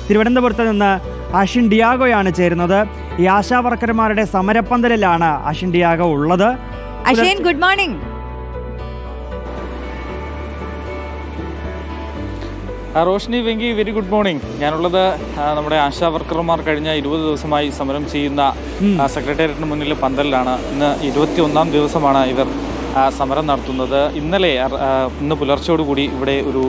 തിരുവനന്തപുരത്ത് നിന്ന് അഷിൻ ഡിയാഗോയാണ് ചേരുന്നത്. ഈ ആശാവർക്കർമാരുടെ സമരപ്പന്തലിലാണ് അഷിൻ ഡിയാഗോ ഉള്ളത്. Ashin, good morning. Roshni, Venki, very good morning. ഞാനുള്ളത് നമ്മുടെ ആശാ വർക്കർമാർ കഴിഞ്ഞ 20 ദിവസമായി സമരം ചെയ്യുന്ന സെക്രട്ടേറിയറ്റിന് മുന്നിലെ പന്തലിലാണ്. ഇന്ന് 21ാം ദിവസമാണ് ഇവർ സമരം നടത്തുന്നത്. ഇന്ന് പുലർച്ചയോടുകൂടി ഇവിടെ ഒരു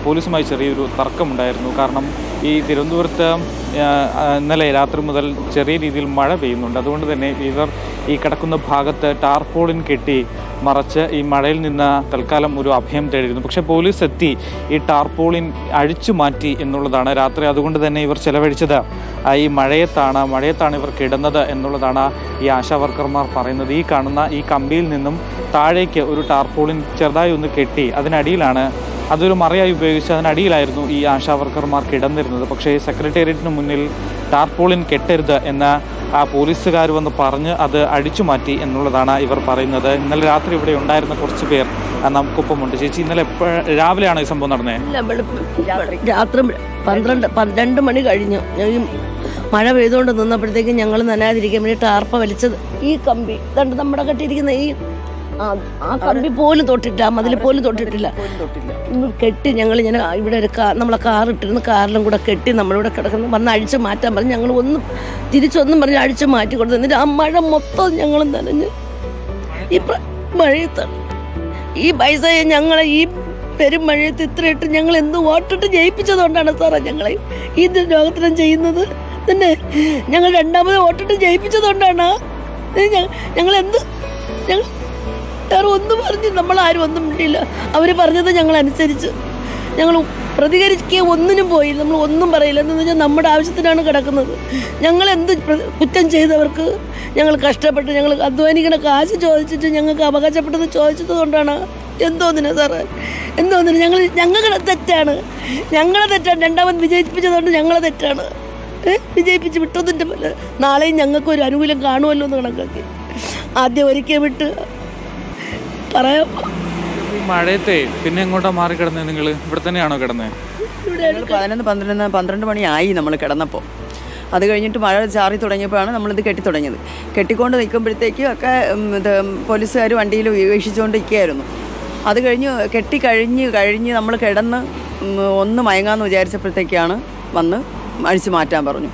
പോലീസുമായി ചെറിയൊരു തർക്കമുണ്ടായിരുന്നു. കാരണം ഈ തിരുവനന്തപുരത്ത് ഇന്നലെ രാത്രി മുതൽ ചെറിയ രീതിയിൽ മഴ പെയ്യുന്നുണ്ട്. അതുകൊണ്ട് തന്നെ ഇവർ ഈ കിടക്കുന്ന ഭാഗത്ത് ടാർപോളിൻ കെട്ടി മറച്ച് ഈ മഴയിൽ നിന്ന് തൽക്കാലം ഒരു അഭയം തേടിയിരുന്നു. പക്ഷേ പോലീസ് എത്തി ഈ ടാർപോളിൻ അഴിച്ചു മാറ്റി എന്നുള്ളതാണ്. രാത്രി അതുകൊണ്ട് തന്നെ ഇവർ ചെലവഴിച്ചത് ഈ മഴയത്താണ് ഇവർ കിടന്നത് എന്നുള്ളതാണ് ഈ ആശാ വർക്കർമാർ പറയുന്നത്. ഈ കാണുന്ന ഈ കമ്പിയിൽ നിന്നും താഴേക്ക് ഒരു ടാർപോളിൻ ചെറുതായി ഒന്ന് കെട്ടി അതൊരു മറയായി ഉപയോഗിച്ച് അതിനടിയിലായിരുന്നു ഈ ആശാ വർക്കർമാർ കിടന്നിരുന്നത്. പക്ഷേ സെക്രട്ടേറിയറ്റിന് മുന്നിൽ ടാർപോളിൻ കെട്ടരുത് എന്ന് ആ പോലീസുകാർ വന്ന് പറഞ്ഞ് അത് അടിച്ചു മാറ്റി എന്നുള്ളതാണ് ഇവർ പറയുന്നത്. ഇന്നലെ രാത്രി ഇവിടെ ഉണ്ടായിരുന്ന കുറച്ച് പേർ നമുക്കൊപ്പമുണ്ട്. ചേച്ചി, ഇന്നലെ രാവിലെയാണോ ഈ സംഭവം നടന്നത്? രാത്രി 12 മണി കഴിഞ്ഞു. മഴ പെയ്തുകൊണ്ട് നിന്നപ്പോഴത്തേക്കും ഞങ്ങൾ നനയാതിരിക്കാൻ വേണ്ടി ടാർപ്പ വലിച്ചത് ഈ കമ്പി കണ്ട് നമ്മുടെ കെട്ടിയിരിക്കുന്ന ആ കമ്പി പോലും തൊട്ടിട്ടില്ല, ആ മതിൽ പോലും തൊട്ടിട്ടില്ല. കെട്ടി ഞങ്ങൾ ഇങ്ങനെ ഇവിടെ ഒരു നമ്മളെ കാറിട്ടിരുന്ന് കാറിലും കൂടെ കെട്ടി നമ്മളിവിടെ കിടക്കുന്നു. വന്ന് അഴിച്ചു മാറ്റാൻ പറഞ്ഞ് ഞങ്ങൾ തിരിച്ചൊന്നും പറഞ്ഞ് അഴിച്ചു മാറ്റി കൊടുത്തു. എന്നിട്ട് ആ മഴ മൊത്തം ഞങ്ങൾ നനഞ്ഞ് ഈ മഴയത്താണ് ഈ പൈസയെ ഞങ്ങളെ ഈ പെരും മഴയത്ത് ഇത്രയിട്ട് ഞങ്ങൾ എന്ത് വോട്ടിട്ട് ജയിപ്പിച്ചതുകൊണ്ടാണ് സാറേ ഞങ്ങളെ ഈ ലോകത്തിനും ചെയ്യുന്നത്. തന്നെ ഞങ്ങൾ രണ്ടാമത് വോട്ടിട്ട് ജയിപ്പിച്ചതുകൊണ്ടാണ് ഞങ്ങൾ വേറെ ഒന്നും പറഞ്ഞ് നമ്മളാരും ഒന്നും മിണ്ടിയില്ല. അവർ പറഞ്ഞത് ഞങ്ങൾ അനുസരിച്ച് ഞങ്ങൾ പ്രതികരിക്കുക ഒന്നിനും പോയില്ല. നമ്മൾ ഒന്നും പറയില്ല. എന്ന് വെച്ചാൽ നമ്മുടെ ആവശ്യത്തിനാണ് കിടക്കുന്നത്. ഞങ്ങൾ എന്ത് കുറ്റം ചെയ്തവർക്ക് ഞങ്ങൾ കഷ്ടപ്പെട്ട് ഞങ്ങൾ അധ്വാനിക്കണ കാശ് ചോദിച്ചിട്ട് ഞങ്ങൾക്ക് അവകാശപ്പെട്ടത് ചോദിച്ചത് കൊണ്ടാണ്. എന്തോന്നിനാ സാറേ, എന്തോന്നിന് ഞങ്ങളുടെ തെറ്റാണ്. രണ്ടാമത് വിജയിപ്പിച്ചതുകൊണ്ട് ഞങ്ങളെ തെറ്റാണ്. വിജയിപ്പിച്ച് വിട്ടതിൻ്റെ പോലെ നാളെയും ഞങ്ങൾക്ക് ഒരു അനുകൂലം കാണുമല്ലോ എന്ന് കണക്കാക്കി ആദ്യം ഒരിക്കൽ വിട്ട് പറയാം. മഴയത്തെ പിന്നെ എങ്ങോട്ടാ മാറി കിടന്നത്? നിങ്ങൾ ഇവിടെ തന്നെയാണോ കിടന്നത്? 11-12 മണിയായി നമ്മൾ കിടന്നപ്പോൾ. അത് കഴിഞ്ഞിട്ട് മഴ ചാറി തുടങ്ങിയപ്പോഴാണ് നമ്മളിത് കെട്ടിത്തുടങ്ങിയത്. കെട്ടിക്കൊണ്ട് നിൽക്കുമ്പോഴത്തേക്കും ഒക്കെ പോലീസുകാർ വണ്ടിയിൽ വീക്ഷിച്ചുകൊണ്ടിരിക്കുകയായിരുന്നു. അത് കഴിഞ്ഞ് നമ്മൾ കിടന്ന് ഒന്ന് മയങ്ങാമെന്ന് വിചാരിച്ചപ്പോഴത്തേക്കാണ് വന്ന് അഴിച്ചു മാറ്റാൻ പറഞ്ഞു.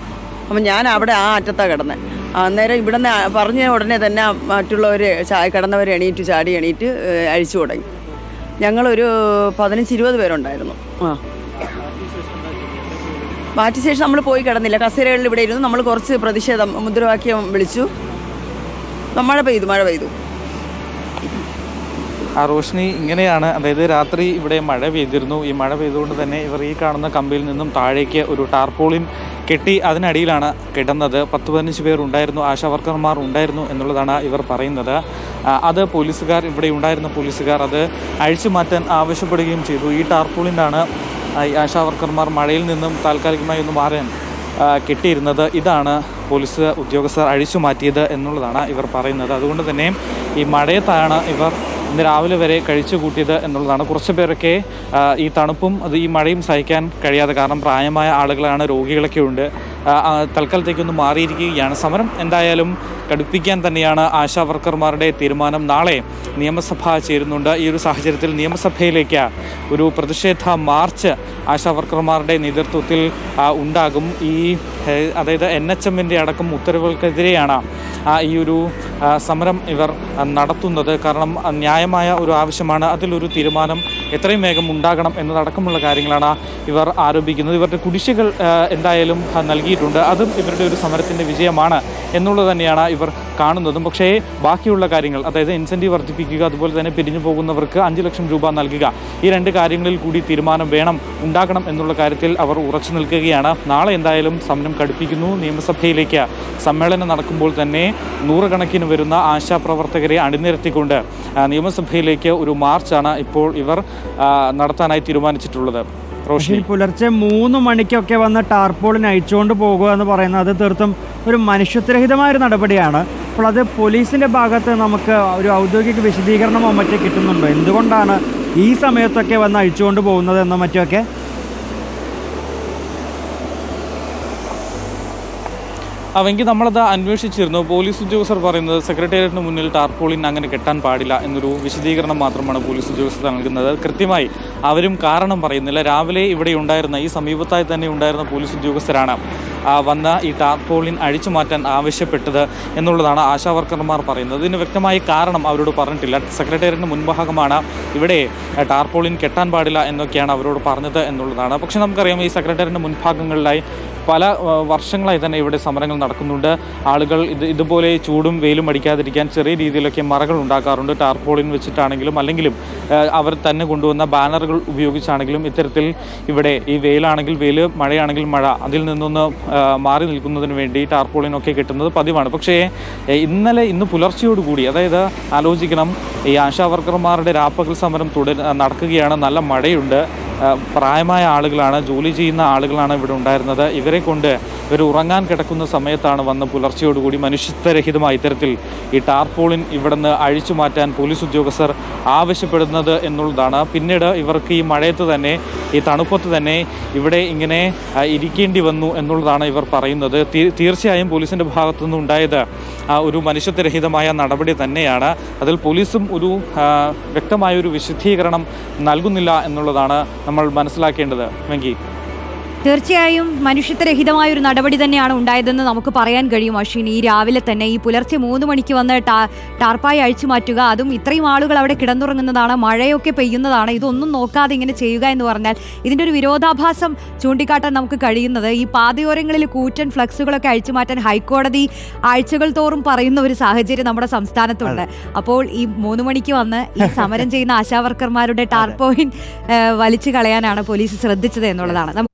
അപ്പം ഞാൻ അവിടെ ആ അറ്റത്താണ് കിടന്നത്. അന്നേരം ഇവിടെ നിന്ന് പറഞ്ഞ ഉടനെ തന്നെ മറ്റുള്ളവർ കിടന്നവർ ചാടി എണീറ്റ് അഴിച്ചു തുടങ്ങി. ഞങ്ങളൊരു 15-20 പേരുണ്ടായിരുന്നു. മാറ്റി ശേഷം നമ്മൾ പോയി കിടന്നില്ല, കസേരകളിൽ ഇവിടെ ഇരുന്നു. നമ്മൾ കുറച്ച് പ്രതിഷേധം മുദ്രാവാക്യം വിളിച്ചു. മഴ പെയ്തു. റോഷ്നി, ഇങ്ങനെയാണ്. അതായത് രാത്രി ഇവിടെ മഴ പെയ്തിരുന്നു. ഈ മഴ പെയ്തുകൊണ്ട് തന്നെ ഇവർ ഈ കാണുന്ന കമ്പിയിൽ നിന്നും താഴേക്ക് ഒരു ടാർപോളിൻ കെട്ടി അതിനടിയിലാണ് കിടന്നത്. 10-15 പേർ ഉണ്ടായിരുന്നു, ആശാ വർക്കർമാർ ഉണ്ടായിരുന്നു എന്നുള്ളതാണ് ഇവർ പറയുന്നത്. അത് ഇവിടെ ഉണ്ടായിരുന്ന പോലീസുകാർ അത് അഴിച്ചു മാറ്റാൻ ആവശ്യപ്പെടുകയും ചെയ്തു. ഈ ടാർപോളിനാണ് ആശാ വർക്കർമാർ മഴയിൽ നിന്നും താൽക്കാലികമായി ഒന്ന് മാറാൻ കെട്ടിയിരുന്നത്. ഇതാണ് പോലീസ് ഉദ്യോഗസ്ഥർ അഴിച്ചു മാറ്റിയത് എന്നുള്ളതാണ് ഇവർ പറയുന്നത്. അതുകൊണ്ട് തന്നെ ഈ മഴയത്താണ് ഇവർ ഇന്ന് രാവിലെ വരെ കഴിച്ചു കൂട്ടിയത് എന്നുള്ളതാണ്. കുറച്ച് പേരൊക്കെ ഈ തണുപ്പും ഈ മഴയും സഹിക്കാൻ കഴിയാതെ, കാരണം പ്രായമായ ആളുകളാണ്, രോഗികളൊക്കെ ഉണ്ട്, തൽക്കാലത്തേക്കൊന്ന് മാറിയിരിക്കുകയാണ്. സമരം എന്തായാലും കടുപ്പിക്കാൻ തന്നെയാണ് ആശാ വർക്കർമാരുടെ തീരുമാനം. നാളെ നിയമസഭ ചേരുന്നുണ്ട്. ഈ ഒരു സാഹചര്യത്തിൽ നിയമസഭയിലേക്ക് ഒരു പ്രതിഷേധ മാർച്ച് ആശാ വർക്കർമാരുടെ നേതൃത്വത്തിൽ ഉണ്ടാകും. അതായത് NHM-ൻ്റെ അടക്കം ഉത്തരവുകൾക്കെതിരെയാണ് ഈ ഒരു സമരം ഇവർ നടത്തുന്നത്. കാരണം ന്യായമായ ഒരു ആവശ്യമാണ്, അതിലൊരു തീരുമാനം എത്രയും വേഗം ഉണ്ടാകണം എന്നതടക്കമുള്ള കാര്യങ്ങളാണ് ഇവർ ആരോപിക്കുന്നത്. ഇവരുടെ കുടിശ്ശികൾ എന്തായാലും നൽകിയിട്ടുണ്ട്. അതും ഇവരുടെ ഒരു സമരത്തിൻ്റെ വിജയമാണ് എന്നുള്ളത് തന്നെയാണ് ഇവർ കാണുന്നതും. പക്ഷേ ബാക്കിയുള്ള കാര്യങ്ങൾ, അതായത് ഇൻസെൻറ്റീവ് വർദ്ധിപ്പിക്കുക, അതുപോലെ തന്നെ പിരിഞ്ഞു പോകുന്നവർക്ക് 5 ലക്ഷം രൂപ നൽകുക, ഈ 2 കാര്യങ്ങളിൽ കൂടി തീരുമാനം ഉണ്ടാകണം എന്നുള്ള കാര്യത്തിൽ അവർ ഉറച്ചു നിൽക്കുകയാണ്. നാളെ എന്തായാലും സമരം കടുപ്പിക്കുന്നു. നിയമസഭയിലേക്ക് സമ്മേളനം നടക്കുമ്പോൾ തന്നെ 100 കണക്കിന് വരുന്ന ആശാപ്രവർത്തകരെ അണിനിരത്തിക്കൊണ്ട് നിയമസഭയിലേക്ക് ഒരു മാർച്ചാണ് ഇപ്പോൾ ഇവർ നടത്താനായി തീരുമാനിച്ചിട്ടുള്ളത്. പുലർച്ചെ 3 മണിക്കൊക്കെ വന്ന് ടാർപോളിൻ അയച്ചുകൊണ്ട് പോകുക എന്ന് പറയുന്നത് അത് തീർത്തും ഒരു മനുഷ്യത്വരഹിതമായൊരു നടപടിയാണ്. അപ്പോൾ അത് പോലീസിൻ്റെ ഭാഗത്ത് നമുക്ക് ഒരു ഔദ്യോഗിക വിശദീകരണമോ മറ്റോ കിട്ടുന്നുണ്ടോ? എന്തുകൊണ്ടാണ് ഈ സമയത്തൊക്കെ വന്ന് അഴിച്ചുകൊണ്ട് പോകുന്നത് എന്നോ മറ്റൊക്കെ? അവെങ്കിൽ നമ്മളത് അന്വേഷിച്ചിരുന്നു. പോലീസ് ഉദ്യോഗസ്ഥർ പറയുന്നത് സെക്രട്ടേറിയറ്റിന് മുന്നിൽ ടാർപോളിൻ അങ്ങനെ കെട്ടാൻ പാടില്ല എന്നൊരു വിശദീകരണം മാത്രമാണ് പോലീസ് ഉദ്യോഗസ്ഥർ നൽകുന്നത്. കൃത്യമായി അവരും കാരണം പറയുന്നില്ല. രാവിലെ ഇവിടെ ഉണ്ടായിരുന്ന ഈ സമീപത്തായി തന്നെ ഉണ്ടായിരുന്ന പോലീസ് ഉദ്യോഗസ്ഥരാണ് വന്ന ഈ ടാർപോളിൻ അഴിച്ചു മാറ്റാൻ ആവശ്യപ്പെട്ടത് എന്നുള്ളതാണ് ആശാവർക്കർമാർ പറയുന്നത്. ഇതിന് വ്യക്തമായ കാരണം അവരോട് പറഞ്ഞിട്ടില്ല. സെക്രട്ടേറിയറ്റിന് മുൻഭാഗമാണ്, ഇവിടെ ടാർപോളിൻ കെട്ടാൻ പാടില്ല എന്നൊക്കെയാണ് അവരോട് പറഞ്ഞത് എന്നുള്ളതാണ്. പക്ഷേ നമുക്കറിയാം, ഈ സെക്രട്ടേറിയറ്റിന് മുൻഭാഗങ്ങളിലായി പല വർഷങ്ങളായി തന്നെ ഇവിടെ സമരങ്ങൾ നടക്കുന്നുണ്ട്. ആളുകൾ ഇതുപോലെ ചൂടും വെയിലും അടിക്കാതിരിക്കാൻ ചെറിയ രീതിയിലൊക്കെ മറകൾ ഉണ്ടാക്കാറുണ്ട്. ടാർപോളിൻ വെച്ചിട്ടാണെങ്കിലും അല്ലെങ്കിലും അവർ തന്നെ കൊണ്ടുവന്ന ബാനറുകൾ ഉപയോഗിച്ചാണെങ്കിലും ഇത്തരത്തിൽ ഇവിടെ ഈ വെയിലാണെങ്കിൽ വെയിൽ, മഴയാണെങ്കിൽ മഴ, അതിൽ നിന്നൊന്ന് മാറി നിൽക്കുന്നതിന് വേണ്ടി ടാർപോളിനൊക്കെ കിട്ടുന്നത് പതിവാണ്. പക്ഷേ ഇന്ന് പുലർച്ചയോടുകൂടി, അതായത് ആലോചിക്കണം, ഈ ആശാവർക്കർമാരുടെ രാപ്പകൽ സമരം നടക്കുകയാണ്. നല്ല മഴയുണ്ട്. പ്രായമായ ആളുകളാണ്, ജോലി ചെയ്യുന്ന ആളുകളാണ് ഇവിടെ ഉണ്ടായിരുന്നത്. ഇവരെ കൊണ്ട് ഇവർ ഉറങ്ങാൻ കിടക്കുന്ന സമയത്താണ് വന്ന് പുലർച്ചയോടുകൂടി മനുഷ്യത്വരഹിതമായ ഇത്തരത്തിൽ ഈ ടാർപോളിൻ ഇവിടുന്ന് അഴിച്ചു മാറ്റാൻ പോലീസ് ഉദ്യോഗസ്ഥർ ആവശ്യപ്പെടുന്നത് എന്നുള്ളതാണ്. പിന്നീട് ഇവർക്ക് ഈ മഴയത്ത് തന്നെ, ഈ തണുപ്പത്ത് തന്നെ ഇവിടെ ഇങ്ങനെ ഇരിക്കേണ്ടി വന്നു എന്നുള്ളതാണ് ഇവർ പറയുന്നത്. തീർച്ചയായും പോലീസിൻ്റെ ഭാഗത്തുനിന്ന് ഉണ്ടായത് ഒരു മനുഷ്യത്വരഹിതമായ നടപടി തന്നെയാണ്. അതിൽ പോലീസും ഒരു വ്യക്തമായൊരു വിശദീകരണം നൽകുന്നില്ല എന്നുള്ളതാണ് നമ്മൾ മനസ്സിലാക്കേണ്ടത്. വെങ്കി, തീർച്ചയായും മനുഷ്യത്വരഹിതമായ ഒരു നടപടി തന്നെയാണ് ഉണ്ടായതെന്ന് നമുക്ക് പറയാൻ കഴിയും. അശ്വിൻ, ഈ രാവിലെ തന്നെ ഈ പുലർച്ചെ 3 മണിക്ക് വന്ന് ടാർപ്പായി അഴിച്ചു മാറ്റുക, അതും ഇത്രയും ആളുകൾ അവിടെ കിടന്നുറങ്ങുന്നതാണ്, മഴയൊക്കെ പെയ്യുന്നതാണ്, ഇതൊന്നും നോക്കാതെ ഇങ്ങനെ ചെയ്യുക എന്ന് പറഞ്ഞാൽ ഇതിൻ്റെ ഒരു വിരോധാഭാസം ചൂണ്ടിക്കാട്ടാൻ നമുക്ക് കഴിയുന്നത്, ഈ പാതയോരങ്ങളിൽ കൂറ്റൻ ഫ്ലക്സുകളൊക്കെ അഴിച്ചു മാറ്റാൻ ഹൈക്കോടതി ആഴ്ചകൾ തോറും പറയുന്ന ഒരു സാഹചര്യം നമ്മുടെ സംസ്ഥാനത്തുണ്ട്. അപ്പോൾ ഈ 3 മണിക്ക് വന്ന് ഈ സമരം ചെയ്യുന്ന ആശാവർക്കർമാരുടെ ടാർപോയിൻ വലിച്ചു കളയാനാണ് പോലീസ് ശ്രദ്ധിച്ചത് എന്നുള്ളതാണ്.